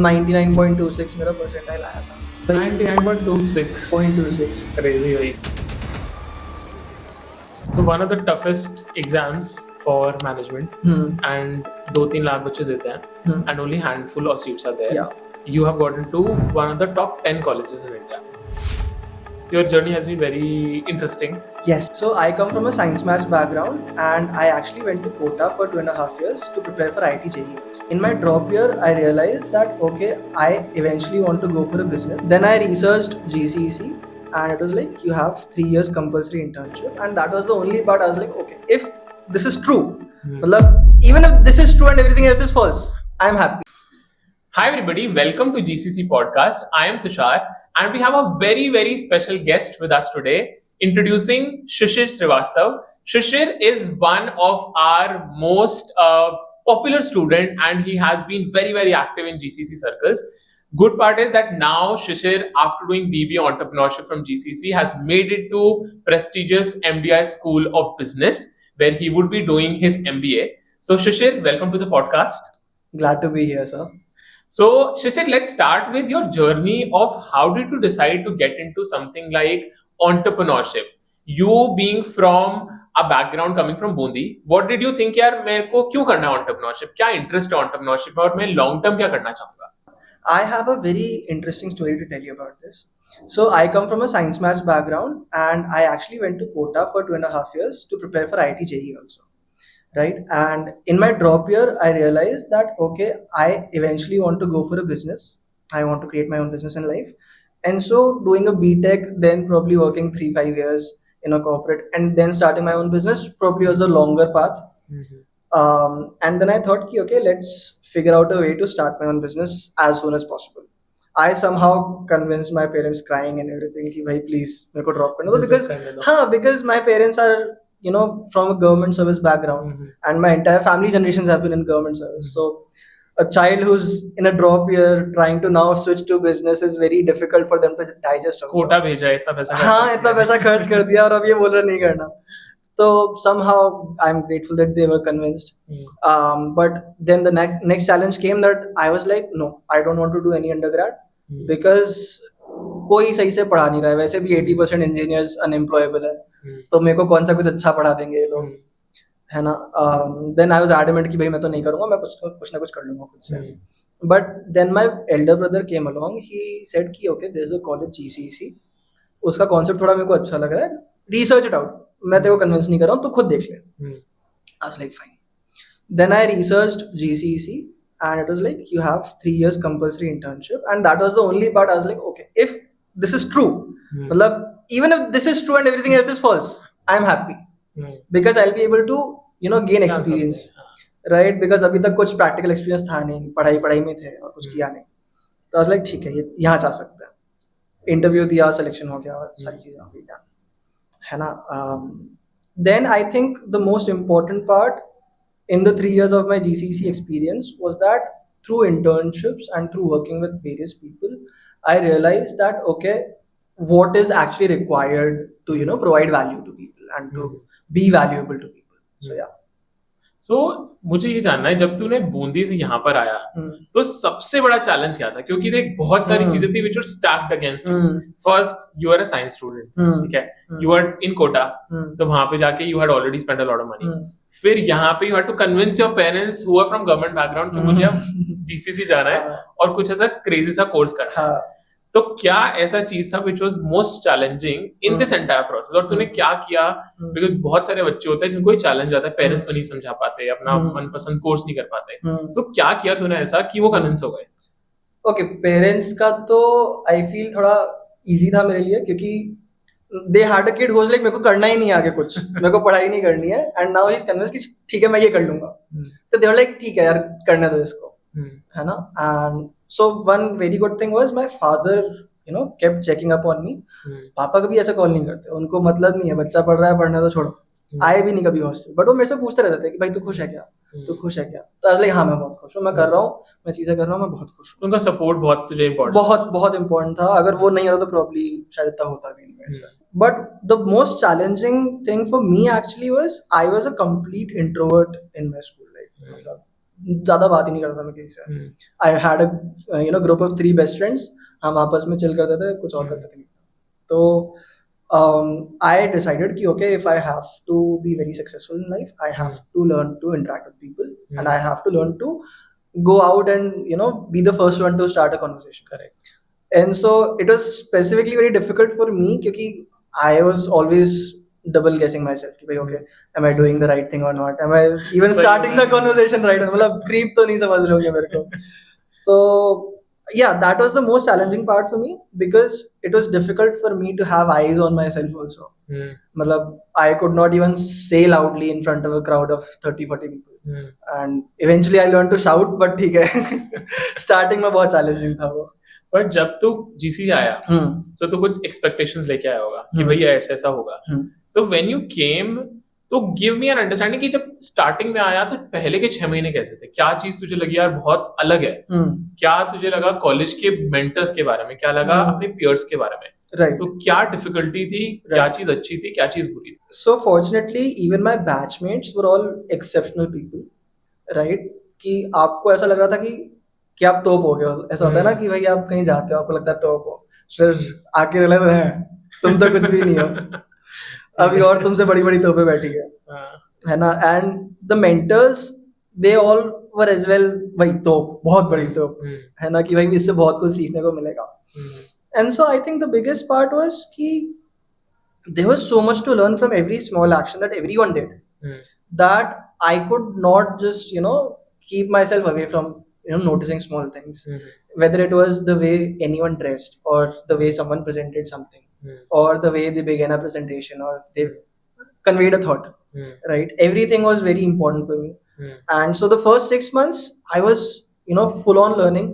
99.26 मेरा परसेंटाइल आया था. 99.26. 0.26. Crazy, भाई. So one of the toughest exams for management, and 2-3 lakh बच्चे देते हैं, and only handful of seats are there. Yeah. You have gotten to one of the top 10 colleges in India. Your journey has been very interesting. Yes. So I come from a science maths background, and I actually went to Kota for 2.5 years to prepare for IT JEE. In my drop year, I realized that okay, I eventually want to go for a business. Then I researched GCEC, and it was like you have 3 years compulsory internship, and that was the only part I was like, okay, if this is true, even if this is true and everything else is false, I'm happy. Hi everybody, welcome to GCC podcast. I am Tushar and we have a very, very special guest with us today. Introducing Shishir Shrivastava. Shishir is one of our most popular student and he has been very, very active in GCC circles. Good part is that now Shishir, after doing BBA Entrepreneurship from GCC, has made it to prestigious MDI School of Business where he would be doing his MBA. So Shishir, welcome to the podcast. Glad to be here, sir. So, Shishir, let's start with your journey of how did you decide to get into something like entrepreneurship? You being from a background coming from Bundi, what did you think यार मेरे को क्यों करना है entrepreneurship? क्या interest है entrepreneurship में और मैं long term क्या करना चाहूँगा? I have a very interesting story to tell you about this. So I come from a science maths background, and I actually went to Kota for 2.5 years to prepare for IT JEE also. Right, and in my drop year I realized that okay, I eventually want to go for a business. I want to create my own business in life, and so doing a BTech, then probably working 3-5 years in a corporate, and then starting my own business probably was a longer path. And then I thought okay, let's figure out a way to start my own business as soon as possible. I somehow convinced my parents, crying and everything, कि भाई please मेरे को drop करना दो, because my parents are from a government service background, and my entire family generations have been in government service. So a child who's in a drop year trying to now switch to business is very difficult for them to digest. Kota भेजा है, इतना पैसा इतना पैसा खर्च कर दिया और अब ये बोल रहे नहीं करना. So somehow I'm grateful that they were convinced. But then the next challenge came that I was like, no, I don't want to do any undergrad because कोई सही से पढ़ा नहीं रहा है. वैसे भी 80% इंजीनियर्स अनएम्प्लॉयबल है, तो मेरे को कौन सा कुछ अच्छा पढ़ा देंगे ये लोग, है ना. देन आई वाज एडमेंट कि भाई मैं तो नहीं करूंगा, मैं कुछ ना कुछ कर लूंगा खुद से. But then my elder brother came along, he said कि okay there is a college GCEC, उसका कॉन्सेप्ट थोड़ा मेरे को अच्छा लग रहा है, रिसर्च इट आउट, मैं तेरे को कन्विंस नहीं कर रहा हूँ, तू खुद देख ले. I was like fine. Then I researched GCEC, and it was like you have 3 years compulsory internship, and that was the only part I was like, okay, if this is true, even if this is true and everything else is false, I'm happy because I'll be able to gain experience, right? Because अभी तक कुछ practical experience था नहीं, पढ़ाई में थे और कुछ किया नहीं, तो I was like ठीक है, ये यहाँ जा सकते हैं. इंटरव्यू दिया, सिलेक्शन हो गया, सारी चीजें हो गई, है ना. Then I think the most important part in the 3 years of my GCEC experience was that through internships and through working with various people, I realized that okay, what is actually required to provide value to people and to be valuable to people. So yeah. So मुझे ये जानना है, जब तूने बूंदी से यहाँ पर आया तो सबसे बड़ा चैलेंज क्या था? क्योंकि देख बहुत सारी चीजें थी which were stacked against you. First, you are a science student, ठीक है? You are in Kota, तो वहाँ पे जाके you had already spent a lot of money. फिर यहाँ पे you had to convince your parents who are from government background कि मुझे अब GCC जाना है और कुछ ऐसा crazy सा कोर्स करना है. तो क्या ऐसा चीज था which was most challenging in this entire process, और तूने क्या किया? बिकॉज बहुत सारे बच्चे होते हैं जिनको चैलेंज आता है, पेरेंट्स को नहीं समझा पाते, अपना मनपसंद कोर्स नहीं कर पाते, तो क्या किया तूने ऐसा कि वो कन्विंस हो गए? ओके, पेरेंट्स का तो आई फील थोड़ा इजी था मेरे लिए, क्योंकि they had a kid who was like मेरे को करना ही नहीं है आगे कुछ, मेरे को पढ़ाई नहीं करनी है, and now he is convinced कि ठीक है मैं ये कर लूंगा. तो दे वर लाइक ठीक है यार करने दो इसको, है ना. And so one very good thing was my father kept checking up on me. पापा कभी ऐसा कॉल नहीं करते, उनको मतलब नहीं है बच्चा पढ़ रहा है, पढ़ने तो छोड़ो. आए भी नहीं कभी हॉस्टल, बट वो मेरे से पूछते रहते थे कि भाई तू खुश है क्या, तू खुश है क्या. तो आई वाज लाइक हाँ मैं बहुत खुश हूँ, मैं कर रहा हूँ, मैं चीजें कर रहा हूँ, मैं बहुत खुश हूँ. उनका सपोर्ट बहुत तुझे इम्पोर्टेंट, बहुत बहुत इम्पोर्टेंट था. अगर वो नहीं होता तो प्रॉब्ली शायद इतना होता भी नहीं. But the most challenging thing for me actually was I was a complete introvert in my school life. मतलब ज्यादा बात ही नहीं करता मैं किसी से. I had a group of 3 best friends. हम आपस में चिल करते थे, कुछ और करते थे. तो I decided कि okay, if I have to be very successful in life, I have to learn to interact with people, and I have to learn to go out and be the first one to start a conversation. Correct. And so it was specifically very difficult for me क्योंकि I was always double guessing myself कि भाई okay, am I doing the right thing or not? Am I even starting the conversation right? मतलब creep तो नहीं समझ रहे होंगे मेरे को. तो yeah, that was the most challenging part for me because it was difficult for me to have eyes on myself also. मतलब I could not even say loudly in front of a crowd of 30-40 people. And eventually I learned to shout, but ठीक है. Starting में बहुत challenging था वो. But जब तू GC आया तो तू कुछ एक्सपेक्टेशंस लेके आया होगा कि भैया ऐसा ऐसा होगा. तो व्हेन यू केम, तो गिव मी एन अंडरस्टैंडिंग कि जब स्टार्टिंग में आया तो पहले के 6 महीने कैसे थे, क्या चीज तुझे लगी यार बहुत अलग है, क्या तुझे लगा कॉलेज के मेंटर्स के बारे में, क्या लगा अपने पियर्स के बारे में, Right. तो क्या डिफिकल्टी थी, क्या चीज अच्छी थी, क्या चीज बुरी थी. So fortunately even my batchmates were all exceptional people, right? कि आपको ऐसा लग रहा था कि आप तोप हो गए. ऐसा होता है ना कि भाई आप कहीं जाते हो, आपको लगता है तोप हो, फिर आके रियलाइज है तुम तो कुछ भी नहीं हो. अभी और तुमसे बड़ी बड़ी तोपे बैठी है ना. And the mentors they all were as well भाई तोप, बहुत बड़ी तोप है ना, कि भाई इससे बहुत कुछ सीखने को मिलेगा. And so I think the biggest part was कि there was so much to learn from every small action that everyone did, that I could not just keep myself away from noticing small things, whether it was the way anyone dressed or the way someone presented something, or the way they began a presentation or they conveyed a thought, right? Everything was very important for me. And so the first 6 months I was full on learning,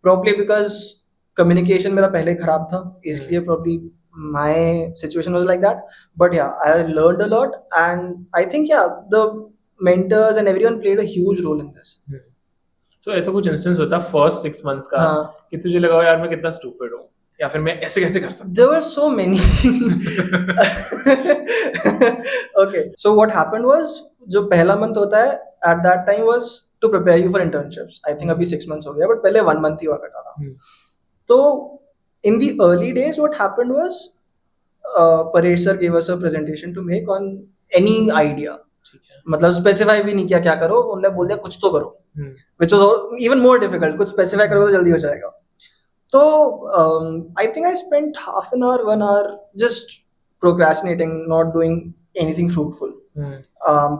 probably because communication मेरा पहले खराब था, इसलिए probably my situation was like that. But yeah, I learned a lot, and I think the mentors and everyone played a huge role in this. So ऐसा कुछ instance बता first 6 months का कि तुझे लगा यार मैं कितना स्टूपिड हूँ, या फिर मैं ऐसे कैसे कर सकता. There were so many. Okay, so what happened was जो पहला मंथ होता है at that time was to prepare you for internships. I think अभी 6 months हो गया, but पहले 1 month ही हुआ करता था. तो in the early days, what happened was Paresh sir gave us a presentation to make on any idea. मतलब specify भी नहीं किया क्या करो, उन्होंने बोल दिया कुछ तो करो, which was even more difficult. कुछ स्पेसिफाई करोगे तो जल्दी हो जाएगा. तो I think I spent half an hour, 1 hour just procrastinating, not doing anything fruitful.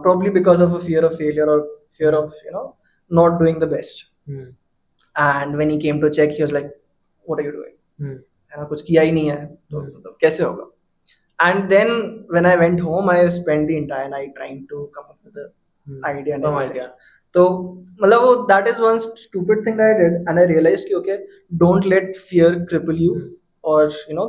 Probably because of a fear of failure or fear of not doing the best. And when he came to check, he was like, "What are you doing? कुछ किया ही नहीं है तो कैसे होगा?" And then when I went home, I spent the entire night trying to come up with the idea. Some idea. So मतलब that is one stupid thing that I did, and I realized कि okay, don't let fear cripple you, or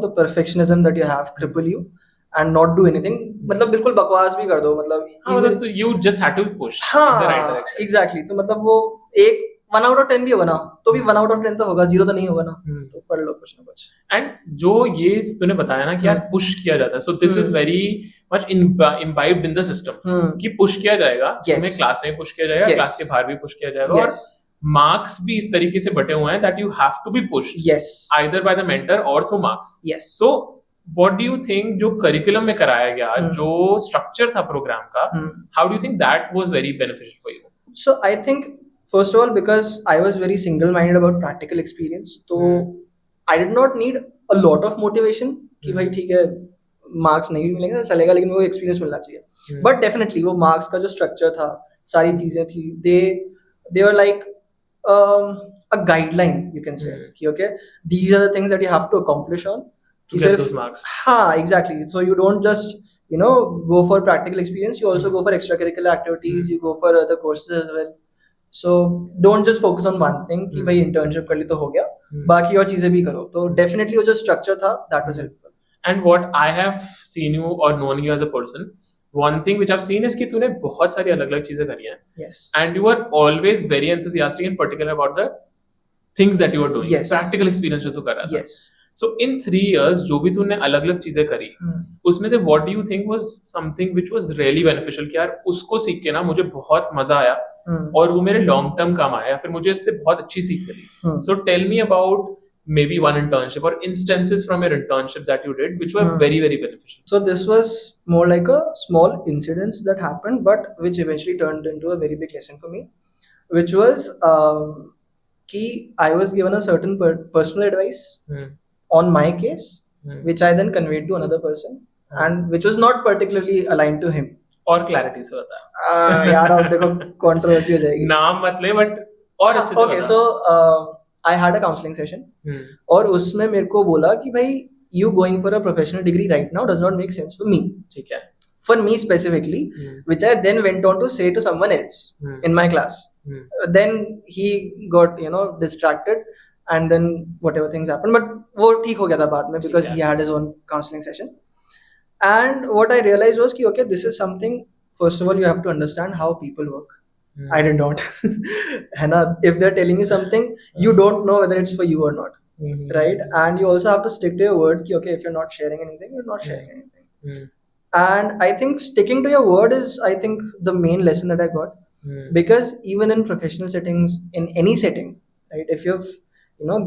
the perfectionism that you have cripple you, and not do anything. मतलब बिल्कुल बकवास भी कर दो, मतलब you just had to push हाँ, in the right direction. Exactly. तो मतलब वो एक 1 out of 10 भी होगा ना, तो भी 1 out of 10 तो होगा, 0 तो नहीं होगा ना. तो पढ़ लो कुछ ना कुछ. एंड जो ये तूने बताया ना कि यार पुश किया जाता है, so this is very much imbibed in the system कि पुश किया जाएगा, हमें क्लास में पुश किया जाएगा, क्लास के बाहर भी पुश किया जाएगा, और मार्क्स भी इस तरीके से बटे हुए हैं that you have to be pushed either by the mentor or through marks. So what do you think जो करिकुलम में कराया गया, जो स्ट्रक्चर था प्रोग्राम का, how do you think that was very beneficial for you? So I think first of all, because I was very single-minded about practical experience, so I did not need a lot of motivation कि भाई ठीक है marks नहीं भी मिलेंगे तो चलेगा, लेकिन वो experience मिलना चाहिए. But definitely वो marks का जो structure था, सारी चीजें थी, they were like a guideline, you can say कि okay, these are the things that you have to accomplish on to get those marks. हाँ, exactly. So you don't just go for practical experience, you also go for extracurricular activities, you go for other courses as well. So don't just focus on one thing कि भाई internship कर ली तो हो गया, बाकी और चीजें भी करो. तो definitely वो जो structure था that was helpful. And what I have seen you or known you as a person, one thing which I've seen is कि तूने बहुत सारी अलग-अलग चीजें करी हैं. Yes. And you are always very enthusiastic in particular about the things that you are doing. Yes. Practical experience जो तू कर रहा था. Yes. So in 3 years जो भी तूने अलग अलग चीजें करी उसमें से what do you think was something which was really beneficial कि यार उसको सीख के ना मुझे बहुत मजा आया और वो मेरे लॉन्ग टर्म काम आया, फिर मुझे इससे बहुत अच्छी सीख मिली. So tell me about maybe one internship or instances from your internships that you did which were very very beneficial. So this was more like a small incident that happened, but which eventually turned into a very big lesson for me, which was कि I was given a certain personal advice on my case, which I then conveyed to another person, and which was not particularly aligned to him. और clarity से बता. यार अब देखो controversy हो जाएगी. नाम मत ले बट और अच्छे से okay, बता. so I had a counseling session और उसमें मेरे को बोला कि भाई you going for a professional degree right now does not make sense for me. ठीक है. For me specifically, which I then went on to say to someone else in my class. Then he got distracted, and then whatever things happened, but वो ठीक हो गया था बाद में because he had his own counseling session. And what I realized was कि okay, this is something. First of all, you have to understand how people work. I did not. है ना? If they're telling you something, you don't know whether it's for you or not, right? And you also have to stick to your word. कि okay, if you're not sharing anything, you're not sharing anything. And I think sticking to your word is, I think, the main lesson that I got. Because even in professional settings, in any setting, right, if you've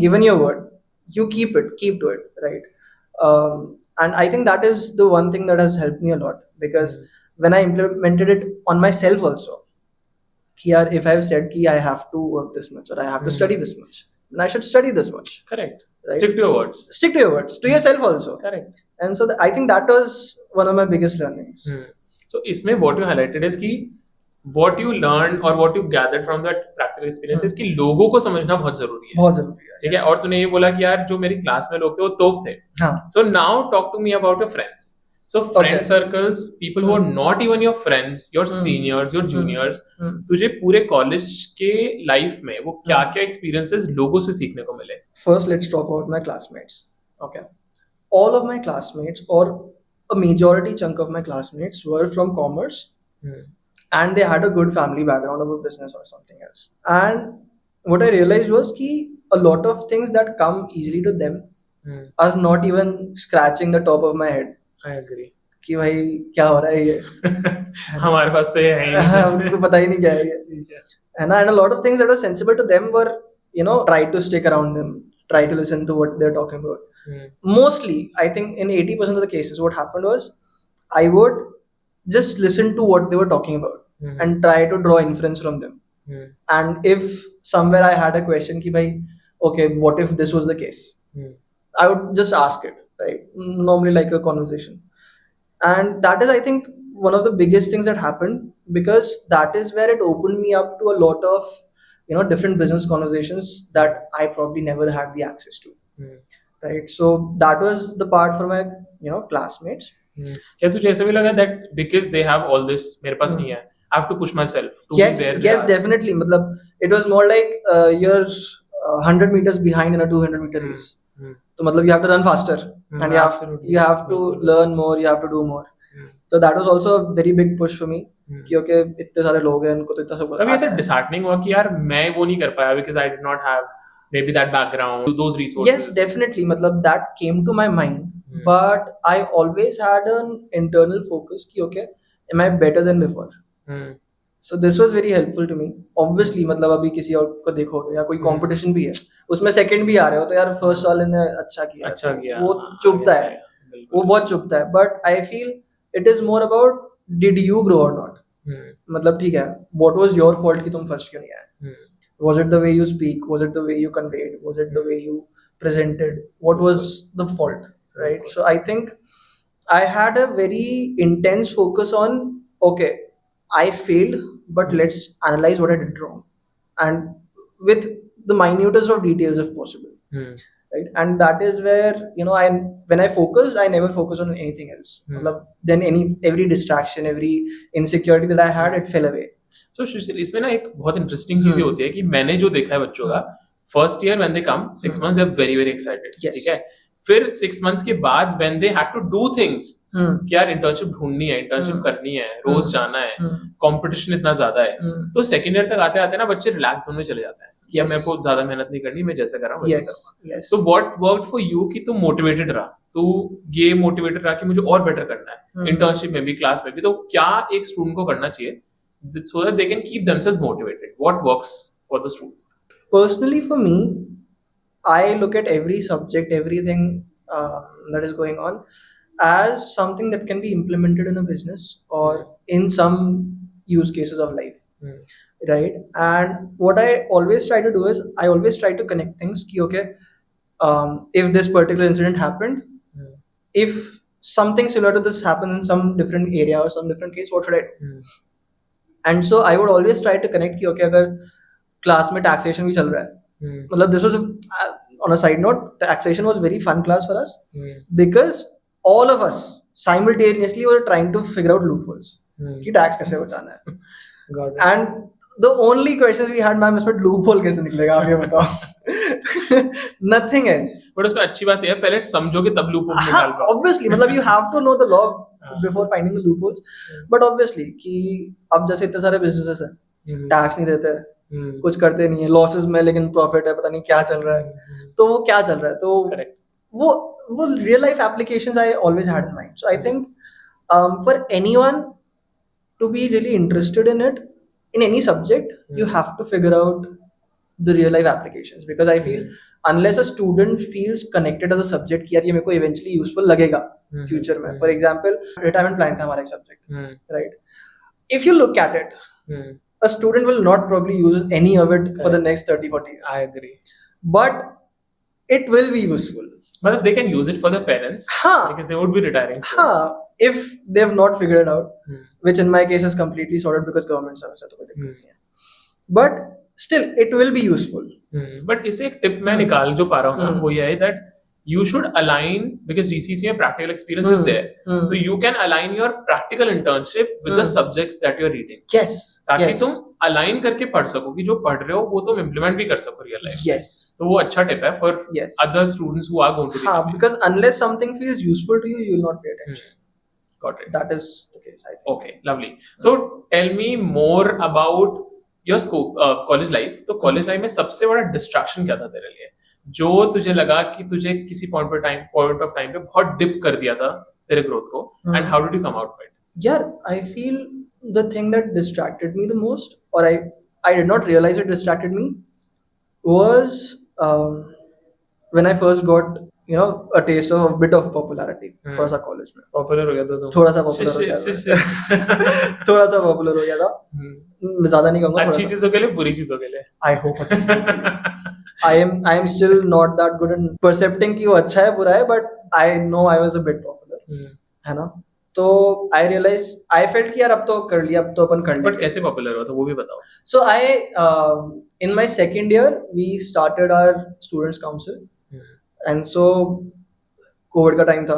given your word, you keep to it, right? And I think that is the one thing that has helped me a lot, because when I implemented it on myself also, if I've said कि I have to work this much or I have to study this much, then I should study this much. Correct. Right? Stick to your words. Stick to your words, to yourself also. Correct. And so I think that was one of my biggest learnings. So इसमें what you highlighted is कि what you learned or what you gathered from that practical experience is कि लोगों को समझना बहुत जरूरी है. बहुत जरूरी है. ठीक है. और तूने ये बोला कि यार जो मेरी क्लास में लोग थे वो तोप थे. हाँ. So now talk to me about your friends. So friend circles, people who are not even your friends, your seniors, your juniors, तुझे पूरे कॉलेज के लाइफ में वो क्या क्या एक्सपीरियंसेस लोगों से सीखने को मिले? First, let's talk about my classmates. Okay, all of my classmates or a majority chunk of my classmates were from commerce, and they had a good family background of a business or something else. And what I realized was कि a lot of things that come easily to them are not even scratching the top of my head. I agree. कि भाई क्या हो रहा है ये? हमारे पास तो ये है ही नहीं. उनको पता ही नहीं क्या है ये. And a lot of things that were sensible to them were, try to stick around them, try to listen to what they're talking about. Mostly, I think in 80% of the cases, what happened was I would just listen to what they were talking about and try to draw inference from them. And if somewhere I had a question कि भाई, okay, what if this was the case? I would just ask it, right? Normally like a conversation. And that is, I think, one of the biggest things that happened, because that is where it opened me up to a lot of, different business conversations that I probably never had the access to. Right? So that was the part for my, classmates. क्या तुझे ऐसा भी लगा that because they have all this मेरे पास नहीं है, I have to push myself to yes, be there? Yes, definitely. मतलब it was more like you're 100 meters behind in a 200 meter race. तो मतलब you have to run faster, and you have to learn more, you have to do more. So that was also a very big push for me कि okay, इतने सारे लोग हैं, उनको तो इतना सब. अभी ऐसे disheartening हुआ कि यार मैं वो नहीं कर पाया because I did not have maybe that background, those resources. Yes, definitely. मतलब that came to my mind, but I always had an internal focus कि okay, am I better than before? So this was very helpful to me. Obviously, मतलब अभी किसी और को देखोगे या कोई competition भी है, उसमें second भी आ रहे हो तो यार first वाले ने अच्छा किया, वो चुभता है, वो बहुत चुभता है. But I feel it is more about did you grow or not. मतलब ठीक है, what was your fault कि तुम first क्यों नहीं आए? Was it the way you speak? Was it the way you conveyed? Was it the way you presented? What was the fault, right? So I think I had a very intense focus on okay, I failed, but let's analyze what I did wrong, and with the minutest of details if possible. Right? And that is where when I focus, I never focus on anything else. Then every distraction, every insecurity that I had, it fell away. So शिशिर, इसमें ना एक बहुत interesting चीज होती है कि मैंने जो देखा है बच्चों का first year when they come 6 months they are very very excited. ठीक है. फिर 6 months के बाद when they had to do things कि यार इंटर्नशिप ढूंढनी है, इंटर्नशिप करनी है, रोज जाना है, कंपटीशन इतना ज्यादा है, तो सेकंड ईयर तक आते आते ना बच्चे रिलैक्स जोन में चले जाते हैं. कि अब मेरे को ज्यादा मेहनत नहीं करनी, मैं जैसे कर रहा हूँ वैसे Yes, करूँगा. yes. So what worked for you कि तू मोटिवेटेड रहा, तू ये मोटिवेटेड रहा कि मुझे और बेटर करना है, इंटर्नशिप में भी, क्लास में भी. तो क्या एक स्टूडेंट को करना चाहिए so that they can keep themselves motivated? What works for the student? Personally, for me, I look at every subject, everything that is going on as something that can be implemented in a business or in some use cases of life. Right? And what I always try to do is I always try to connect things. Ki, okay, if this particular incident happened, if something similar to this happens in some different area or some different case, what should I do? And so I would always try to connect कि okay अगर class में taxation भी चल रहा है, मतलब this was on a side note, taxation was very fun class for us because all of us simultaneously were trying to figure out loopholes कि tax कैसे बचाना है. And the only questions we had, ma'am, इसमें loophole कैसे निकलेगा आप ये बताओ. Nothing else. But उसमें अच्छी बात यह है, पहले समझोगे तब loophole निकाल पाओ. Obviously, मतलब you have to know the law before finding the loopholes. But obviously कि अब जैसे इतने सारे businesses हैं, tax नहीं देते, कुछ करते नहीं है, losses में लेकिन profit है, पता नहीं क्या चल रहा है. तो वो क्या चल रहा है, तो वो real life applications I always had in mind. So I think for anyone to be really interested in it, in any subject, you have to figure out the real life applications, because I feel unless a student feels connected to the subject कि यार ये मेरे को eventually useful लगेगा future में. For example, retirement plan था हमारा एक subject, right? If you look at it, a student will not probably use any of it for the next 30-40 years. I agree. But it will be useful. But they can use it for their parents because they would be retiring soon. If they have not figured it out, which in my case is completely sorted because government service है तो कोई दिक्कत नहीं है. But still, it will be useful. But इसे एक tip मैं निकाल जो पा रहा हूँ ना, वो ये है that you should align, because GCEC में practical experience is there, so you can align your practical internship with the subjects that you are reading. Yes. ताकि तुम align करके पढ़ सको कि जो पढ़ रहे हो वो तुम implement भी कर सको real life. Yes. तो वो अच्छा टिप है for other students who are going to be. Because unless something feels useful to you, you will not pay attention. Got it. That is the case, I think. Okay, lovely. So tell me more about your school, college life. तो college life में सबसे बड़ा distraction क्या था तेरे लिए, जो तुझे लगा कि तुझे किसी point of time पे बहुत dip कर दिया था तेरे growth को, and how did you come out of it? Yeah, I feel the thing that distracted me the most, or I did not realize it distracted me, was when I first got a taste of a bit of popularity. थोड़ा सा college में Popular हो गया था तो थोड़ा सा popular हो गया था. थोड़ा सा popular हो गया था. ज़्यादा नहीं कहूँगा. अच्छी चीजों के लिए, बुरी चीजों के लिए. I hope अच्छी चीजों के लिए. I am still not that good in percepting कि वो अच्छा है बुरा है, but I know I was a bit popular. है ना? तो I realized, I felt कि यार अब तो कर लिया, अब तो अपन कर लेंगे. But कैसे popular हुआ था वो भी बताओ. So in my second year we started our students council. And so COVID का time था,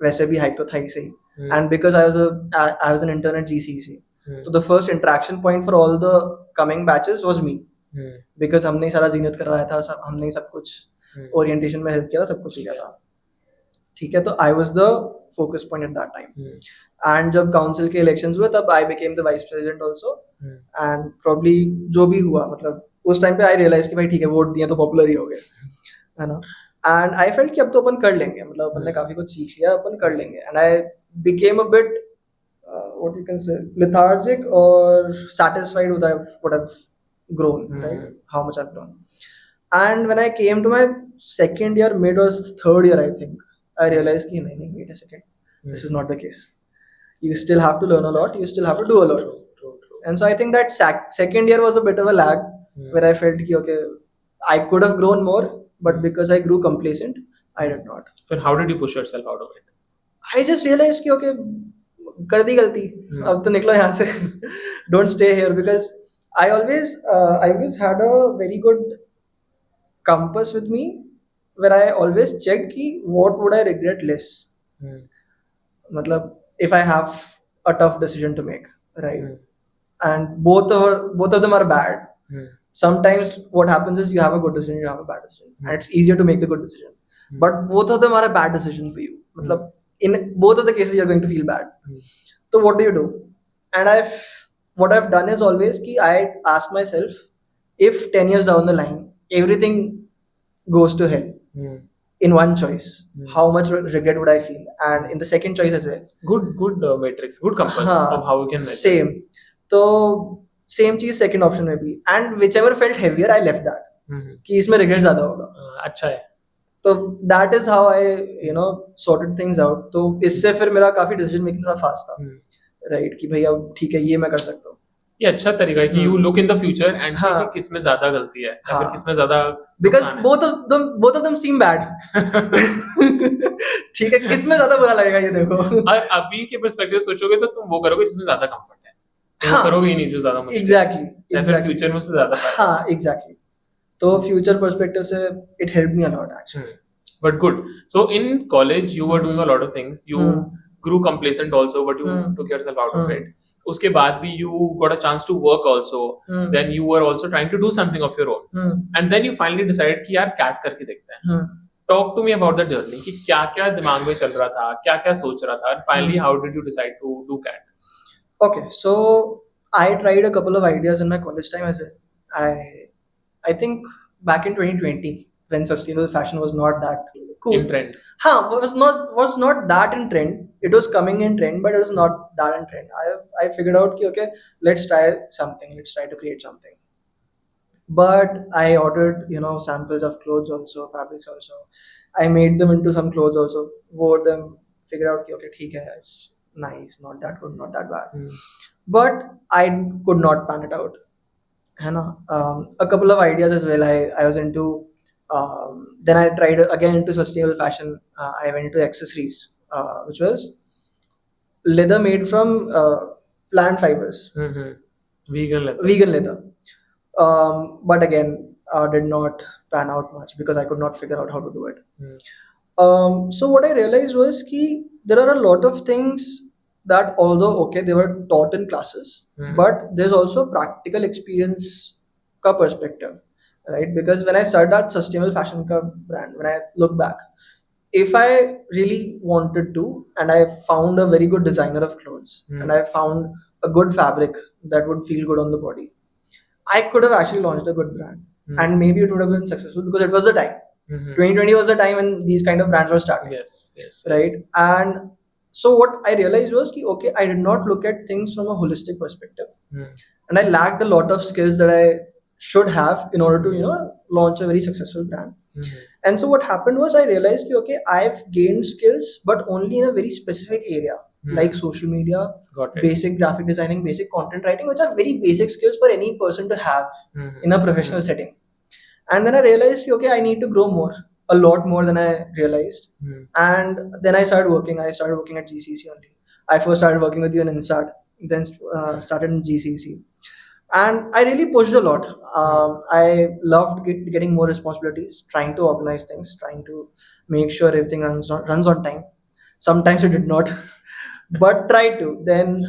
वैसे भी hype तो था ही सही. And because I was an intern at GCEC, so the first interaction point for all the coming batches was me. Because हमने ही सारा ज़ीनत करवाया था, हमने ही सब कुछ orientation में help किया था, सब कुछ किया था. ठीक है, तो I was the focus point at that time. And जब council के elections हुए तब I became the vice president also. And probably जो भी हुआ, मतलब उस time पे I realized कि भाई ठीक है, वोट दिए तो popular ही हो गए, है ना. And I felt कि अब तो अपन कर लेंगे, मतलब अपन ने काफी कुछ सीख लिया, अपन कर लेंगे. And I became a bit what you can say, lethargic or satisfied with what I've grown, right? How much I've grown. And when I came to my second year, mid or third year, I think, I realized कि नहीं, wait a second, this is not the case. You still have to learn a lot, you still have to do a lot. And so I think that second year was a bit of a lag, where I felt कि okay, I could have grown more, but because I grew complacent, I did not. Then how did you push yourself out of it? I just realized कि okay, कर दी गलती, अब तो निकलो यहाँ से. Don't stay here, because I always had a very good compass with me, where I always checked कि what would I regret less. मतलब if I have a tough decision to make, right? And both of them are bad. Sometimes what happens is you have a good decision, you have a bad decision, and it's easier to make the good decision. But both of them are a bad decision for you. मतलब in both of the cases you're going to feel bad. So what do you do? And what I've done is always कि I ask myself, if 10 years down the line everything goes to hell in one choice, how much regret would I feel, and in the second choice as well. Good matrix, good compass of how you can measure. Same. So same चीज second option में भी, and whichever felt heavier I left that, कि इसमें regret ज्यादा होगा. अच्छा है. तो that is how I sorted things out. तो इससे फिर मेरा काफी decision making थोड़ा fast था, right, कि भाई अब ठीक है ये मैं कर सकता हूँ. ये अच्छा तरीका है कि you look in the future and see कि किसमें ज्यादा गलती है या फिर किसमें ज्यादा, because both of them seem bad. ठीक है, किसमें ज्यादा बुरा लगेगा ये देखो. और अभी के पर्सपेक्टिव सोचोगे तो तुम वो करोगे जिसमें ज्यादा कंफर्ट है, तुम करोगे ही नहीं जो ज्यादा मुश्किल. Exactly. फिर फ्यूचर में से ज्यादा. हाँ, exactly. तो फ्यूचर पर्सपेक्टिव से it helped me a lot actually. But good. So in college you were doing a lot of things. You grew complacent also, but you took yourself out of it. उसके बाद भी you got a chance to work also. Then you were also trying to do something of your own. And then you finally decided कि यार CAT करके देखते हैं. Talk to me about the journey कि क्या क्या दिमाग में चल रहा था, क्या क्या सोच रहा था, and finally how did you decide to do CAT? Okay, so I tried a couple of ideas in my college time as well. I think back in 2020 when sustainable fashion was not that cool. In trend. was not that in trend. It was coming in trend, but it was not that in trend. I figured out कि okay, let's try something. Let's try to create something. But I ordered samples of clothes also, fabrics also. I made them into some clothes also. Wore them. Figured out कि okay, ठीक है, it's nice, not that good, not that bad. But I could not pan it out. है ना? A couple of ideas as well. I was into. Then I tried again into sustainable fashion. I went into accessories, which was leather made from plant fibers. Vegan leather. But again, did not pan out much because I could not figure out how to do it. So what I realized was that there are a lot of things that although okay they were taught in classes, but there's also practical experience ka perspective, right? Because when I started that sustainable fashion ka brand, when I look back, if I really wanted to and I found a very good designer of clothes and I found a good fabric that would feel good on the body, I could have actually launched a good brand and maybe it would have been successful because it was the time. 2020 was the time when these kind of brands were starting. Yes. Right? And so what I realized was that okay, I did not look at things from a holistic perspective. And I lacked a lot of skills that I should have in order to launch a very successful brand. And so what happened was I realized that okay, I've gained skills but only in a very specific area, like social media, basic graphic designing, basic content writing, which are very basic skills for any person to have in a professional setting. And then I realized that okay, I need to grow more, a lot more than I realized. And then I started working at GCEC only. I first started working with you in Instart, then started in GCEC. And I really pushed a lot. I loved getting more responsibilities, trying to organize things, trying to make sure everything runs on time. Sometimes it did not, but tried to. Then,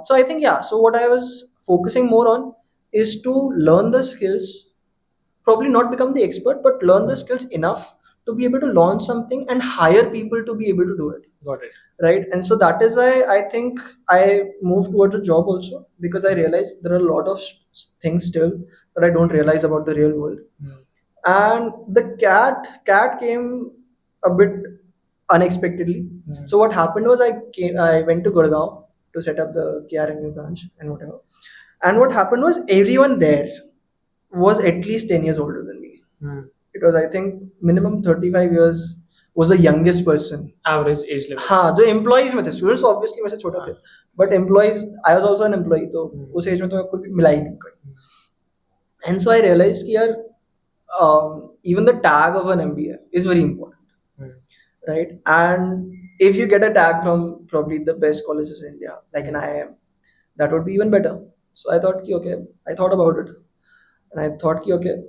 so I think so what I was focusing more on is to learn the skills, probably not become the expert, but learn the skills enough to be able to launch something and hire people to be able to do it. Got it. Right? And so that is why I think I moved towards a job also, because I realized there are a lot of things still that I don't realize about the real world. And the cat came a bit unexpectedly. So what happened was I went to Gurgaon to set up the KRMU branch and whatever. And what happened was everyone there was at least 10 years older than me. It was, I think, minimum 35 years was the youngest person. Average age level. हाँ, जो employees में थे, students obviously मेरे से छोटे थे, but employees, I was also an employee, तो उस age में तो कोई मिला ही नहीं कोई. And so I realized कि यार, even the tag of an MBA is very important, right? And if you get a tag from probably the best colleges in India, like an IIM, that would be even better. So I thought okay, I thought about it, and I thought okay,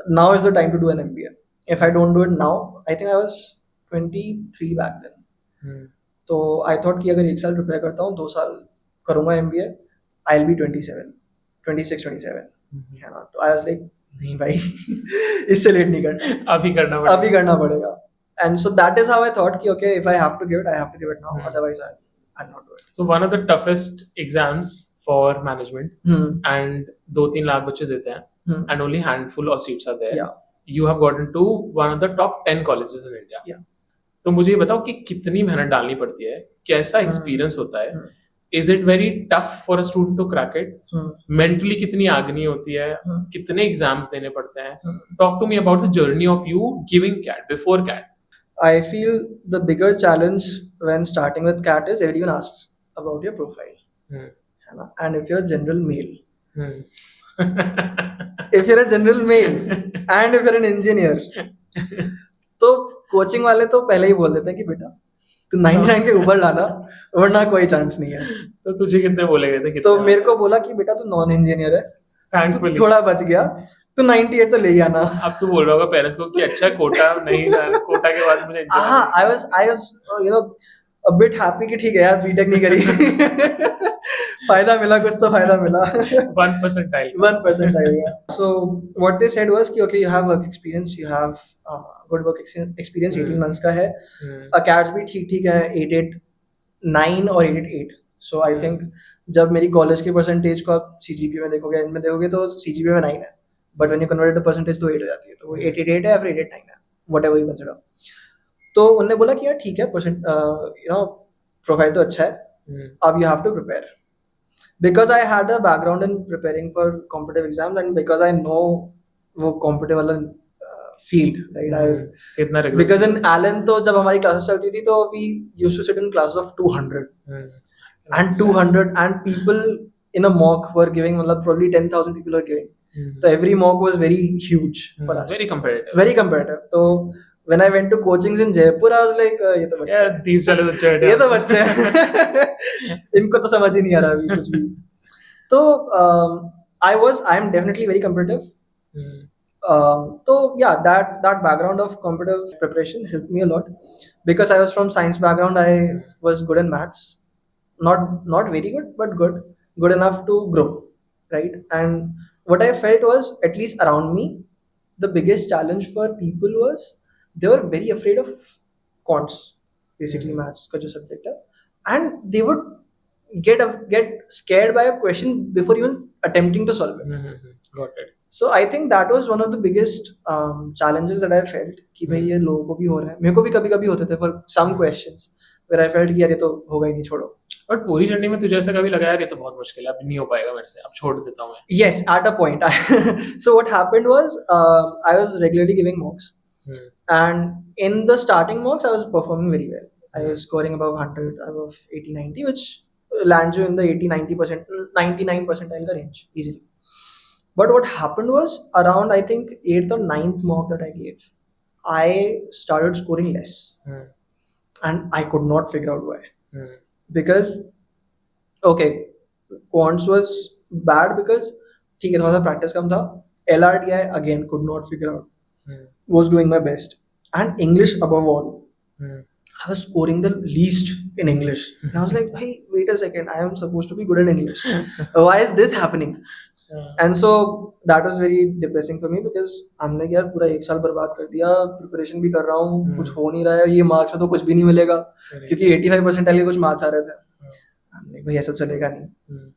now is the time to do an MBA. If I don't do it now, I think I was 23 back then. So I thought कि अगर एक साल prepare करता हूँ, 2 साल करूँगा MBA, I'll be 26, 27. है ना? तो I was like, नहीं भाई, इससे late नहीं करना. अभी करना पड़ेगा. And so that is how I thought कि okay, if I have to give it, I have to give it now. Otherwise, I'll not do it. So one of the toughest exams for management, and 2-3 lakh बच्चे देते हैं. and only handful of seats are there. Yeah. You have gotten to one of the top 10 colleges in India. Yeah. तो मुझे ये बताओ कि कितनी मेहनत डालनी पड़ती है, कैसा एक्सपीरियंस होता है, is it very tough for a student to crack it, mentally कितनी आगनी होती है, कितने एग्जाम्स देने पड़ते हैं, talk to me about the journey of you giving CAT before CAT. I feel the bigger challenge when starting with CAT is everyone asks about your profile. And if you're a general male, if you're a general male and if you're an engineer, तो coaching वाले तो पहले ही बोल देते हैं कि बेटा तू 99 के ऊपर लाना वरना कोई चांस नहीं है. तो तुझे कितने बोले गए थे? तो मेरे को बोला कि बेटा तू नॉन इंजीनियर है, थैंक्सफुली थोड़ा बच गया, तो 98 तो ले ही आना. अब तू बोल रहा होगा पेरेंट्स को कि अच्छा कोटा नहीं था, कोटा के बाद मुझे I was you know a bit happy कि ठीक है यार बीटेक नहीं करी. फायदा मिला, कुछ तो फायदा मिला. 1 percentile. So what they said was कि okay you have work experience, you have good work experience, 18 months का है, CATs भी ठीक है, 889 और 888. So I think जब मेरी कॉलेज के परसेंटेज को आप CGPA में देखोगे, इनमें देखोगे तो CGPA में 9 है, but when you convert to percentage तो 8 हो जाती है, तो वो 888 है या फिर 889 है, व्हाटएवर यू कंसीडर. तो उन्होंने बोला कि यार ठीक है परसेंट प्रोफाइल तो अच्छा है, अब you have to prepare. Because I had a background in preparing for competitive exams and because I know वो competitive वाला field, right? Because in Allen तो जब हमारी classes चलती थी तो we used to sit in classes of 200 and 200 and people in a mock were giving मतलब probably 10,000 people were giving. So every mock was very huge for us. Very competitive. Very competitive. So when I went to coachings in Jaipur, I was like, ये तो बच्चे हैं. These चले बच्चे हैं. ये तो बच्चे हैं. इनको तो समझ ही नहीं आ रहा अभी कुछ भी. तो I am definitely very competitive. So yeah, that background of competitive preparation helped me a lot because I was from science background. I was good in maths, not very good, but good enough to grow, right? And what I felt was, at least around me, the biggest challenge for people was they were very afraid of quants, basically maths का जो subject है, and they would get scared by a question before even attempting to solve it. Got it. So I think that was one of the biggest challenges that I felt कि भाई ये लोगों को भी हो रहा है, मेरे को भी कभी-कभी होते थे for some questions where I felt कि यार ये तो होगा ही नहीं, छोड़ो. बट पूरी जर्नी में तुझे ऐसा कभी लगा यार ये तो बहुत मुश्किल है, अब नहीं हो पाएगा मेरे से, अब छोड़ देता हूँ मैं? Yes, at a point. So what happened was I was regularly giving mocks, and in the starting mocks I was performing very well. I was scoring above 100, above 80-90, which lands you in the 80-90%, 99 percentile का range easily. But what happened was around I think 8th or 9th mock that I gave, I started scoring less, and I could not figure out why. Because okay, quants was bad because ठीक है थोड़ा सा practice कम था. LRDI again could not figure out. Was doing my best, and English above all. I was scoring the least in English, and I was like, hey, wait a second, I am supposed to be good in English. Why is this happening? And so that was very depressing for me because I'm like यार पूरा एक साल बर्बाद कर दिया, preparation भी कर रहा हूँ, कुछ हो नहीं रहा है, ये मार्क्स में तो कुछ भी नहीं मिलेगा क्योंकि 85 परसेंटाइल के कुछ मार्क्स आ रहे थे. I'm like भाई ऐसा चलेगा नहीं.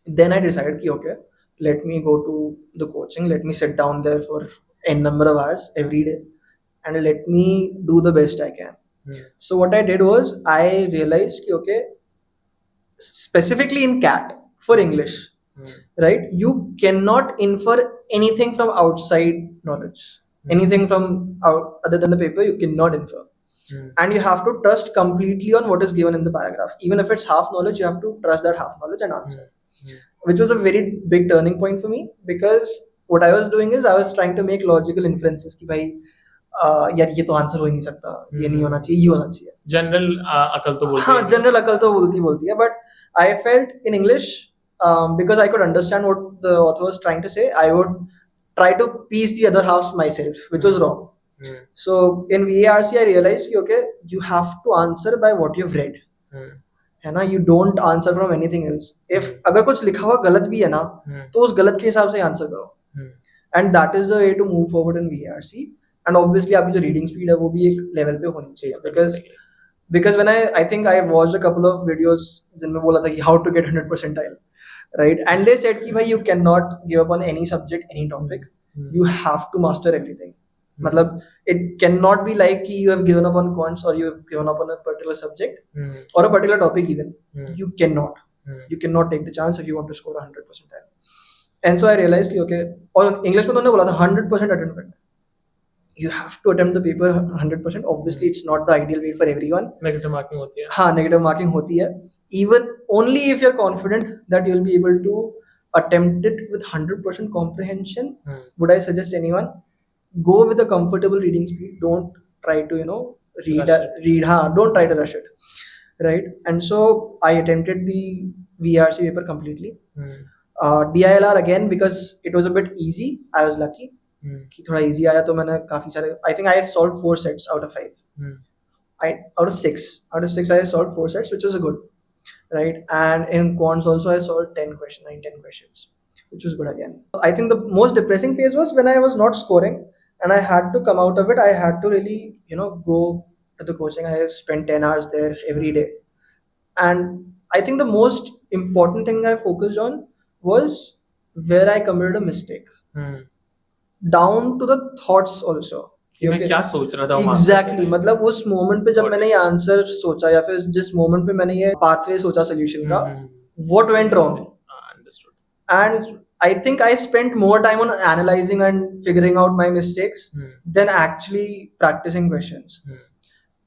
Then I decided कि okay, let me go to the coaching, let me sit down there for n number of hours every day and let me do the best I can. So what I did was I realized कि okay, specifically in CAT for English, right, you cannot infer anything from outside knowledge, anything from other than the paper you cannot infer, and you have to trust completely on what is given in the paragraph. Even if it's half knowledge, you have to trust that half knowledge and answer, which was a very big turning point for me because what I was doing is I was trying to make logical inferences कि भाई यार ये तो answer हो ही नहीं सकता, ये नहीं होना चाहिए, ये होना चाहिए. जनरल अकल तो बोलती है. हाँ, जनरल अकल तो बोलती है, but I felt in English because I could understand what the author was trying to say, I would try to piece the other half myself, which was wrong. So in VARC I realized कि okay, you have to answer by what you've read, है ना, you don't answer from anything else. If अगर कुछ लिखा हुआ गलत भी है ना तो उस गलत के हिसाब से आंसर करो, and that is the way to move forward in VARC. And obviously आपकी जो रीडिंग स्पीड है वो भी एक लेवल पे होनी चाहिए because when I think I watched a couple of videos जिनमें बोला था कि how to get 100 percentile, right? And they said कि भाई you cannot give up on any subject, any topic. You have to master everything. मतलब it cannot be like कि you have given up on quants or you have given up on a particular subject or a particular topic even. You cannot. You cannot take the chance if you want to score 100%. And so I realized कि okay, और English में तो उन्होंने बोला था 100% attempt करना. You have to attempt the paper 100%. Obviously, it's not the ideal way for everyone. Negative marking होती है. हाँ, negative marking होती है. Even only if you're confident that you'll be able to attempt it with 100% comprehension, would I suggest anyone go with a comfortable reading speed. Don't try to read. Don't try to rush it, right? And so I attempted the VRC paper completely. DILR again because it was a bit easy. I was lucky. कि थोड़ा easy आया तो मैंने काफी सारे आई think I solve 4 sets out of 5 out of 6 I solved 4 sets, which was a good, right? And in quants also I solved 10 questions, which was good again. I think the most depressing phase was when I was not scoring and I had to come out of it. I had to really go to the coaching. I spent 10 hours there every day, and I think the most important thing I focused on was where I committed a mistake. Down to the thoughts also. मैं क्या सोच रहा था exactly मतलब उस moment पे जब मैंने ये आंसर सोचा या फिर जिस मोमेंट पे मैंने ये पाथवे सोचा सोल्यूशन का, what went wrong. And I think I spent more time on analysing and figuring out my mistakes than actually practising questions.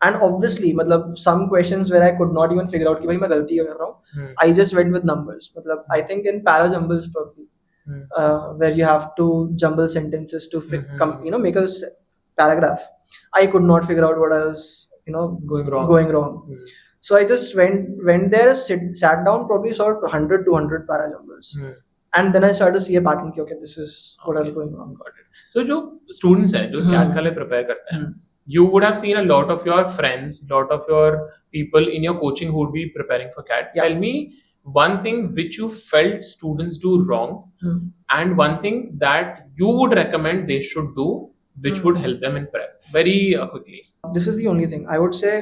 And obviously मतलब some questions where I could not even figure out कि भाई मैं गलती कर रहा हूँ, I just went with numbers. मतलब I think in para jumbles probably where you have to jumble sentences to make a paragraph. I could not figure out what I was going wrong. So I just went there, sat down, probably solved 100 200 para jumbles, and then I started to see a pattern कि okay, this is what I was going wrong. Got it. So जो students हैं जो CAT के लिए prepare करते हैं, you would have seen a lot of your friends, lot of your people in your coaching who would be preparing for CAT. Tell me one thing which you felt students do wrong, and one thing that you would recommend they should do, which would help them in prep very quickly. This is the only thing I would say.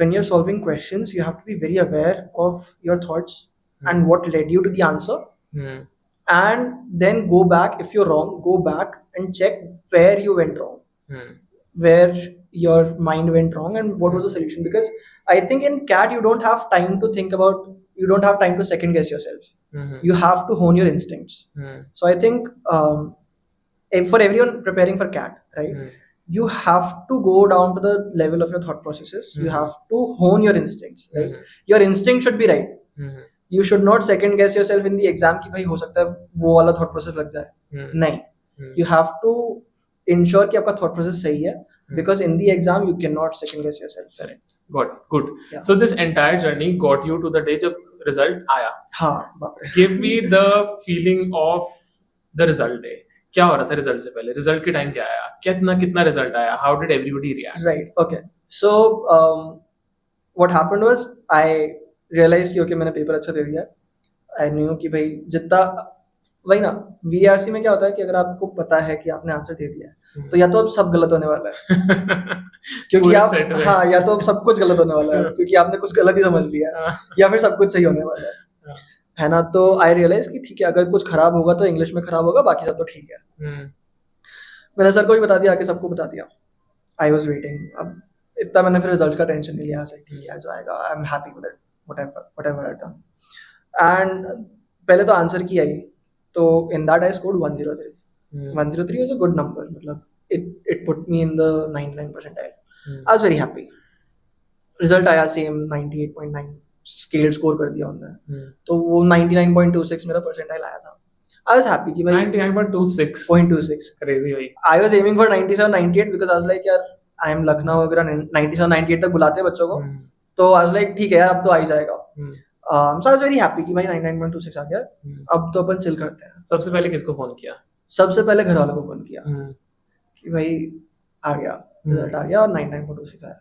When you're solving questions, you have to be very aware of your thoughts and what led you to the answer, and then go back. If you're wrong, go back and check where you went wrong, where your mind went wrong, and what was the solution. Because I think in CAT you don't have time to think about, you don't have time to second guess yourself. You have to hone your instincts. So I think for everyone preparing for CAT, right, you have to go down to the level of your thought processes. You have to hone your instincts, right? Your instinct should be right. You should not second guess yourself in the exam कि भाई हो सकता है वो वाला thought process लग जाए. नहीं, you have to ensure कि आपका thought process सही है, because in the exam you cannot second guess yourself. Correct. Got it. Good. Yeah. So this entire journey got you to the day जब result आया. हाँ, बाप रे. Give me the feeling of the result day. क्या हो रहा था result से पहले? Result के time क्या आया? कितना result आया? How did everybody react? Right. Okay. So what happened was I realized कि okay मैंने पेपर अच्छा दे दिया. I knew कि भाई जितना वही ना VRC में क्या होता है कि अगर आपको पता है कि आपने आंसर दे दिया है तो या तो अब सब गलत होने वाला है क्योंकि आप या तो अब सब कुछ गलत होने वाला है क्योंकि आपने कुछ गलत ही समझ लिया या फिर सब कुछ सही होने वाला है ना. तो आई रियलाइज कि ठीक है, अगर कुछ खराब होगा तो इंग्लिश में खराब होगा, बाकी सब तो ठीक है. मैंने सर को भी बता दिया, आके सबको बता दिया. I was waiting. अब इतना मैंने फिर रिजल्ट का टेंशन नहीं लिया. ठीक है, जो आएगा I am happy with it whatever I done. And पहले तो आंसर की आई, तो in that I scored 103. 103 was a good number. मतलब it put me in the 99 percentile. I was very happy. Result आया same 98.9 scale score कर दिया उन्होंने. तो वो 99.26 मेरा percentile आया था. I was happy कि भाई 99.26 crazy भाई. I was aiming for 97 98 because I was like यार I am Lucknow वगैरह 97 98 तक बुलाते हैं बच्चों को. तो I was like ठीक है यार अब तो आ ही जाएगा. So I was very happy कि भाई 99.26 आ गया. अब तो अपन चिल करते हैं. सबसे पहले किसको फोन किया? सबसे पहले घर वालों को फोन किया कि भाई आ गया, रिजल्ट आ गया और 99.26 आया.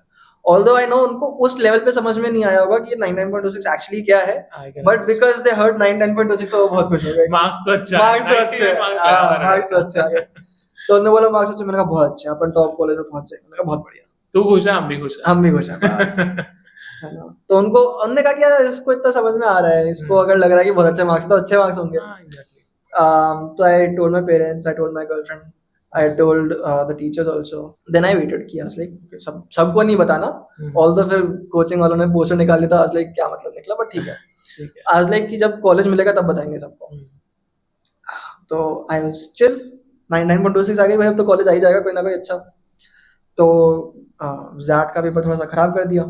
Although I know उनको उस लेवल पे समझ में नहीं आया होगा कि 99.26 एक्चुअली क्या है, but because they heard 99.26 तो वो बहुत खुश हो गए. मार्क्स तो अच्छे आ गए. तो उन्होंने बोला मार्क्स अच्छे. मैंने कहा बहुत अच्छे, अपन टॉप कॉलेज में पहुंच जाएंगे. मैंने कहा बहुत बढ़िया. तू खुश है, हम भी खुश हैं. हम भी खुश हैं. है ना। तो उन्होंने कहा कि यार इसको इतना समझ में आ रहा है, इसको अगर लग रहा है कि बहुत अच्छे मार्क्स तो अच्छे मार्क्स होंगे। तो I told my parents, I told my girlfriend, I told the teachers also. Then I waited कि I was like okay, सबको नहीं बताना। Although फिर कोचिंग वालों ने पोस्टर निकाल दिया था, I was like क्या मतलब निकला, but ठीक है। I was like कि जब कॉलेज मिलेगा तब बताएंगे सबको। तो I was chill, 99.26 आ गई भाई, अब तो कॉलेज आ ही जाएगा कोई ना कोई अच्छा। तो जैट का पेपर थोड़ा सा खराब कर दिया।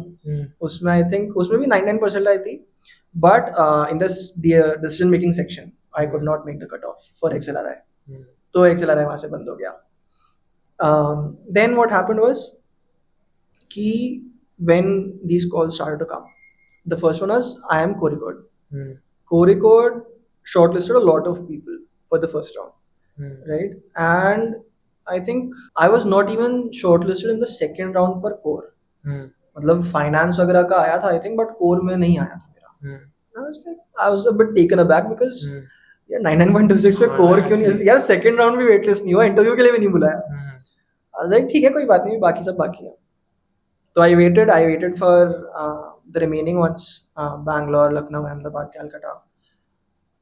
उसमें आई थिंक उसमें भी 99% आई थी, but in this decision making section I could not make the cut off for XLRI। तो XLRI वहां से बंद हो गया। Then what happened was कि when these calls started to come, the first one was I am co-record. Co-record shortlisted a lot of people for the first round, right? And I think I was not even shortlisted in the second round for core. मतलब finance वगैरह का आया था I think, but core में नहीं आया था मेरा। I was a bit taken aback because यार 99.26 पे core क्यों नहीं, यार सेकंड राउंड भी वेट लिस्ट नहीं हुआ, इंटरव्यू के लिए भी नहीं बुलाया। लाइक ठीक है कोई बात नहीं, बाकी सब बाकी है। तो I waited for the remaining ones, Bangalore, Lucknow, Ahmedabad,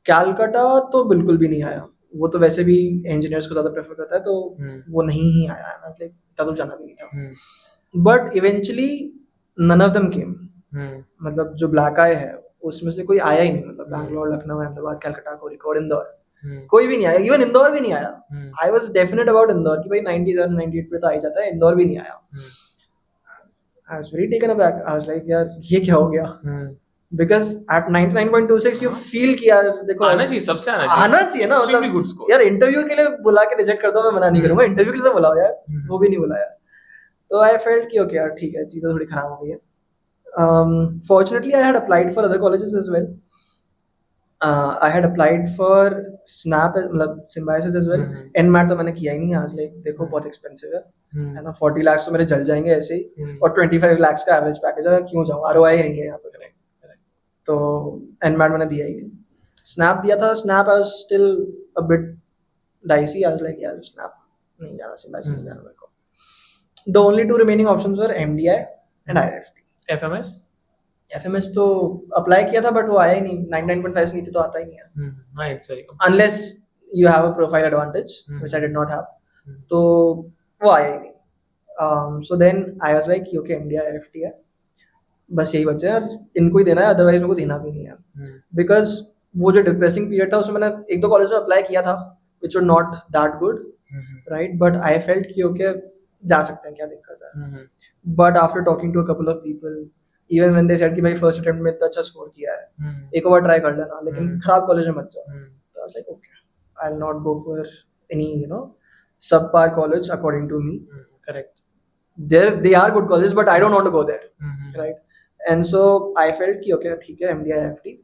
Calcutta तो बिल्कुल भी नहीं आया। वो तो वैसे भी इंजीनियर्स को ज्यादा प्रेफर करता है, तो वो नहीं ही आया। लाइक तब जाना भी नहीं था। But eventually none of them came. मतलब जो ब्लैक आई है उसमें से कोई आया ही नहीं। मतलब बैंगलोर, लखनऊ, अहमदाबाद, कैलकाटा, कोरिकोड, इंदौर, कोई भी नहीं आया। इवन इंदौर भी नहीं आया। I was definite about Indore कि भाई 97 98 पे तो आ ही जाता है, इंदौर भी नहीं आया। I was very taken aback. I was like यार ये क्या हो गया? बिकॉज एट 99.26 यू फील कि यार देखो आना चाहिए, सबसे आना चाहिए ना। मतलब यार इंटरव्यू के लिए बुला के रिजेक्ट कर दो, मैं मना नहीं करूंगा, इंटरव्यू के लिए बुलाओ यार। वो भी नहीं बुलाया। तो आई फेल्ट कि ओके यार ठीक है, चीजें थोड़ी खराब हो गई है। Fortunately, I had applied for other colleges as well. I had applied for SNAP, मतलब Symbiosis as well. NMAT तो मैंने किया ही नहीं आज। लाइक देखो बहुत एक्सपेंसिव है ना। 40 लाख तो मेरे जल जाएंगे ऐसे ही, और 25 लाख का एवरेज पैकेज है, क्यों जाऊँ, ROI नहीं है यहाँ पे। तो NMAT मैंने दिया ही नहीं। SNAP दिया था। SNAP I was still a bit dicey. I was like यार SNAP नहीं जाना, Symbiosis नहीं जाना मेरे को। The only two remaining options were MDI and IFT. FMS तो अप्लाई किया था बट वो आया ही नहीं। 99.5 से नीचे तो आता ही नहीं है, unless you have a profile advantage which I did not have. तो वो आया ही नहीं। So then I was like okay MDI IFT है, बस यही बचे यार, इनको ही देना है, अदरवाइज मेरे को देना भी नहीं है। बिकॉज वो जो डिप्रेसिंग पीरियड था उसमें मैंने एक दो कॉलेज में अप्लाई किया था which were not that good, right, but I felt कि ओके जा सकते हैं, क्या दिक्कत है। But after talking to a couple of people, even when they said कि भाई फर्स्ट अटेम्प्ट में इतना अच्छा स्कोर किया है, एक बार ट्राई कर लेना, लेकिन खराब कॉलेज में मत जाओ। तो आई was like okay, I will not go for any subpar college according to me. Correct. They are good colleges, but I don't want to go there, right? And so I felt कि okay ठीक है MDI IFT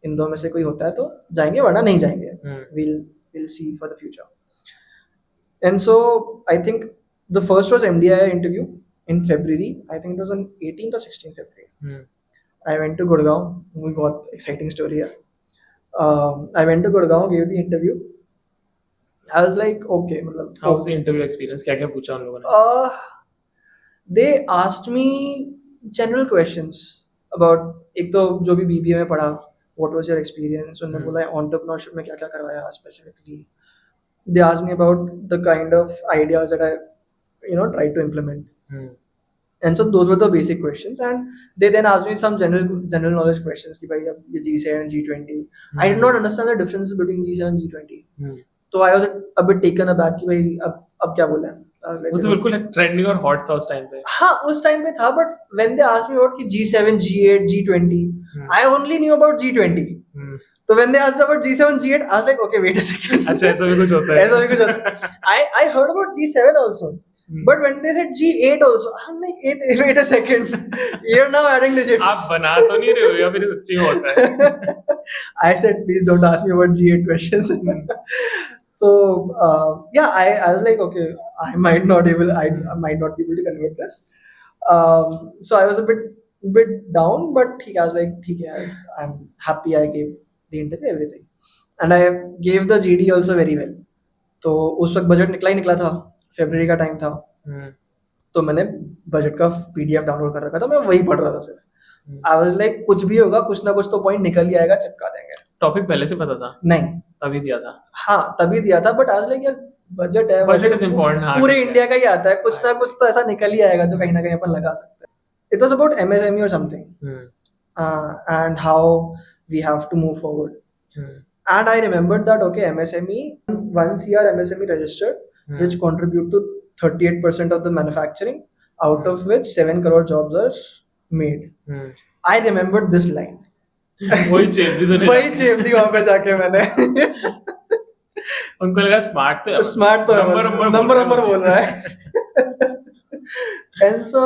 इन दो में से कोई होता है तो जाएंगे, वरना नहीं जाएंगे। We'll see for the future. And so I think the first was MDI interview in February. I think it was on 18th or 16th February. I went to Gurgaon. वो भी बहुत exciting story है। I went to Gurgaon, gave the interview. I was like okay, मतलब how was the interview experience? क्या क्या पूछा उन लोगों ने? They asked me general questions about, एक तो जो भी BBA में पढ़ा, what was your experience, उन्होंने बोला entrepreneurship में क्या क्या करवाया specifically. They asked me about the kind of ideas that I tried to implement. And so those were the basic questions, and they then asked me some general knowledge questions कि भाई अब ये G7 G20. I did not understand the differences between G7 G20. तो I was a bit taken aback कि भाई अब क्या बोला है। वो तो बिल्कुल ट्रेंडिंग और हॉट था उस टाइम पे। हाँ उस टाइम पे था, but when they asked me about कि G7 G8 G20, I only knew about G20. तो when they asked about G7 G8, I was like okay wait a second. अच्छा ऐसा भी कुछ होता है। ऐसा भी कुछ होता है। I heard about G7 also. But when they said G8 also, I'm like wait a second, you're now adding digits. आप बना तो नहीं रहे हो या फिर सच्ची में होता है? I said please don't ask me about G8 questions. So yeah, I was like okay, I might not be able to convert this. So I was a bit down, but I was like okay, I'm happy I gave the interview, everything, and I gave the GD also very well. तो उस वक्त budget निकला था, फरवरी का time था, तो मैंने budget का PDF डाउनलोड कर रखा था, मैं वही पढ़ रहा था सिर्फ। I was like कुछ भी होगा, कुछ ना कुछ तो पॉइंट निकल ही आएगा, चिपका देंगे. टॉपिक पहले से पता था? नहीं, तभी दिया था. हाँ तभी दिया था, बट आज लाइक यार बजट है, बजट इज इम्पोर्टेंट. हाँ, पूरे इंडिया का ही आता है, कुछ ना कुछ तो ऐसा निकल ही आएगा जो कहीं ना कहीं अपन लगा सकते हैं. It was about MSME or something, and how we have to move forward. And I remembered that okay, MSME, once year MSME registered, which contribute to 38% of the manufacturing, out of which 7 crore jobs are made. I remembered this line. वही चेप दी तूने. वही चेप दी वहां पे जाके मैंने. उनको लगा smart तो नंबर बोल रहा है. And so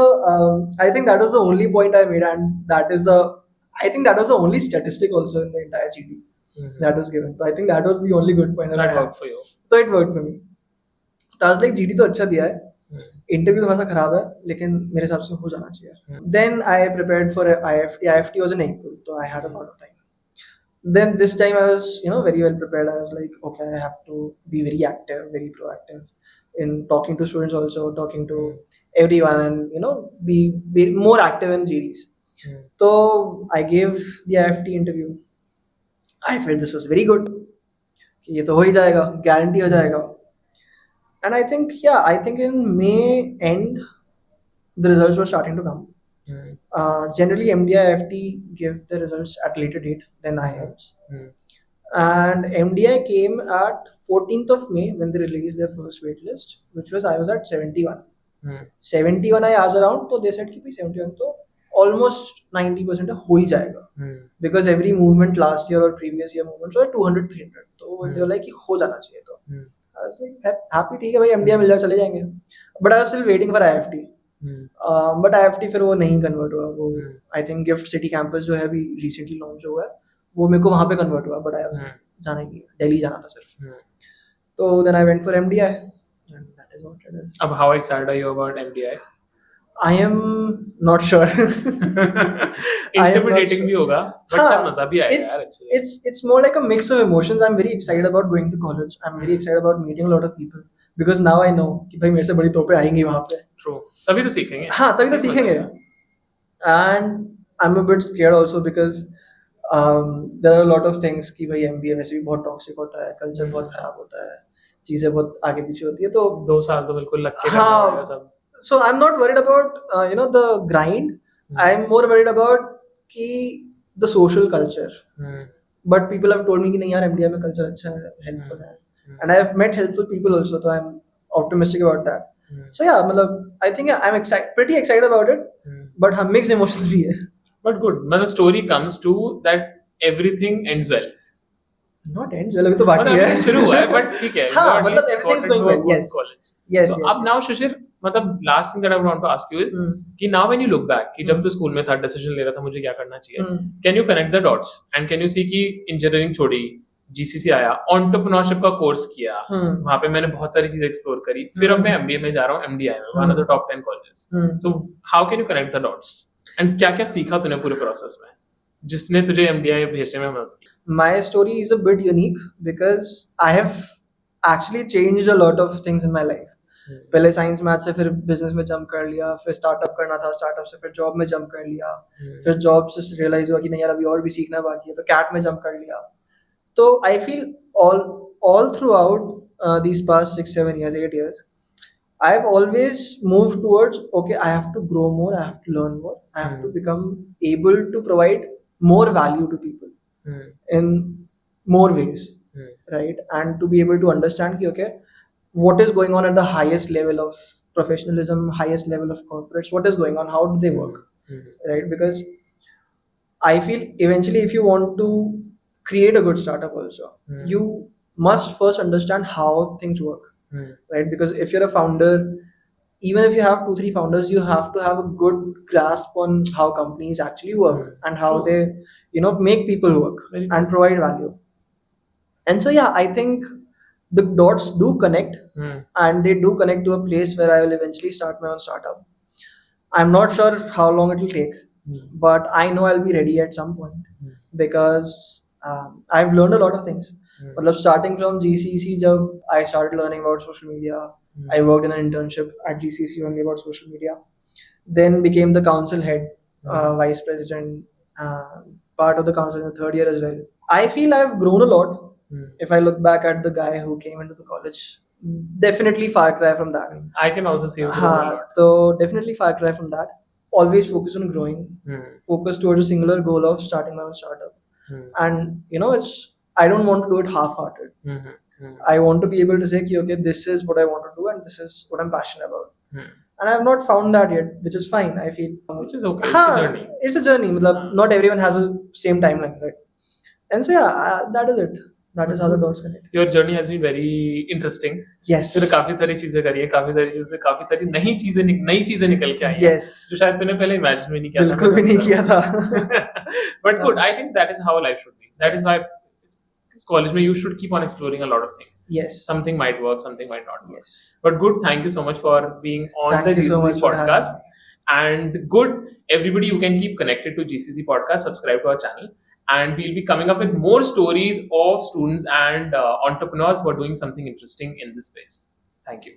I think that was the only point I made, and I think that was the only statistic also in the entire GD that was given. So I think that was the only good point that I had. worked for you. So it worked for me. तो I was like GD तो अच्छा दिया है, interview थोड़ा सा खराब है, लेकिन मेरे हिसाब से हो जाना चाहिए. Then I prepared for IFT. IFT was in April, so I had a lot of time. Then this time I was, very well prepared. I was like, okay, I have to be very active, very proactive in talking to students, also talking to everyone, and be more active in GDs. So I gave the IFT interview. I felt this was very good. ये तो हो ही जाएगा, guarantee हो जाएगा. And I think in May end, the results were starting to come. Generally, MDI IFT give the results at later date than IIMs. And MDI came at 14th of May when they released their first waitlist, which was I was at 71. 71 I asked around, so they said कि 71 तो almost 90% हो ही जाएगा. Because every movement last year or previous year movements were 200, 300. तो they were like कि हो जाना चाहिए तो. I was like happy, ठीक है भाई, MDI मिल जाए चले जाएंगे. But I was still waiting for IFT. But IFT फिर वो नहीं कन्वर्ट हुआ. वो I think gift city campus जो है अभी रिसेंटली लॉन्च हुआ है, वो मेरे को वहाँ पे कन्वर्ट हुआ. बट जाना ही नहीं, दिल्ली जाना था सिर्फ. तो then I went for MDI, and that is what it is. अब how excited are you about MDI? I am not sure. Intimidating भी होगा, but शायद मजा भी आएगा यार. It's more like a mix of emotions. I'm very excited about going to college. I'm very excited about meeting a lot of people, because now I know कि भाई मेरे से बड़ी तोपें आएंगी वहाँ पे. True. तभी तो सीखेंगे. हाँ, तभी तो सीखेंगे. And I'm a bit scared also because there are a lot of things कि भाई MBA वैसे भी बहुत टॉक्सिक होता है, कल्चर बहुत खराब होता है, चीजें बहुत आगे पीछे होती है. तो 2 साल तो बिल्कुल लग के करना होगा सब. So I'm not worried about the grind. I'm more worried about the social culture. But people have told me कि नहीं यार MDI में culture अच्छा है, helpful है, and I've met helpful people also, so I'm optimistic about that. So yeah, मतलब I think I'm pretty excited about it, but हाँ mixed emotions भी है. But good, मतलब story comes to that everything ends well. Not ends well, अभी तो बाकी है. शुरू हुआ है, but ठीक है. हाँ, मतलब everything is going well. Yes. So अब now Shishir, मतलब last thing that I want to ask you is कि now when you look back कि जब तू स्कूल में था, decision ले रहा था मुझे क्या करना चाहिए, can you connect the dots and can you see कि engineering छोड़ी, GCC आया, entrepreneurship का कोर्स किया, वहाँ पे मैंने बहुत सारी चीजें एक्सप्लोर करी, फिर अब मैं MBA में जा रहा हूँ, MDI में, one of the top 10 colleges. So how can you connect the dots and क्या क्या सीखा तूने पूरे प्रोसेस में जिसने तुझे MDI भेजने में मदद की? My story is a bit unique because I have actually changed a lot of things in my life. पहले साइंस मैथ से फिर बिजनेस में जंप कर लिया, फिर स्टार्टअप करना था, स्टार्टअप से फिर जॉब में जंप कर लिया, फिर जॉब से रियलाइज हुआ कि नहीं यार अभी और भी सीखना बाकी है, तो कैट में जंप कर लिया. तो I feel all throughout these past 6, 7 years, 8 years, I have always moved towards okay, I have to grow more, I have to learn more, I have to become able to provide more value to people in more ways, right? And to be able to understand कि okay, what is going on at the highest level of professionalism, highest level of corporates, what is going on, how do they work, right? Because I feel eventually if you want to create a good startup also, you must first understand how things work, right? Because if you're a founder, even if you have 2-3 founders, you have to have a good grasp on how companies actually work and how they make people work and provide value. And so yeah, I think the dots do connect, and they do connect to a place where I will eventually start my own startup. I'm not sure how long it will take, but I know I'll be ready at some point because I've learned a lot of things. मतलब starting from GCEC, जब I started learning about social media, I worked in an internship at GCEC only about social media, then became the council head vice president, part of the council in the third year as well. I feel I've grown a lot. If I look back at the guy who came into the college, definitely far cry from that. I can also see you've grown a lot. So definitely far cry from that. Always focus on growing. Focus towards a singular goal of starting my own startup. And I don't want to do it half-hearted. I want to be able to say, okay, this is what I want to do and this is what I'm passionate about. And I have not found that yet, which is fine. I feel which is okay. It's a journey. It's a journey. Not everyone has the same timeline, right? And so that is it. That is how the dots connect. Your journey has been very interesting. Yes. तूने काफी सारी चीजें करी है, काफी सारी चीजों से काफी सारी नई चीजें निकल के आई हैं. Yes. जो शायद तूने पहले इमेजिन भी नहीं किया था. बिल्कुल भी नहीं किया था. But good. I think that is how life should be. That is why college में you should keep on exploring a lot of things. Yes. Something might work, something might not work. Yes. But good. Thank you so much for being on the GCC podcast. And good, everybody, you can keep connected to GCC podcast. Subscribe to our channel. And we'll be coming up with more stories of students and entrepreneurs who are doing something interesting in this space. Thank you.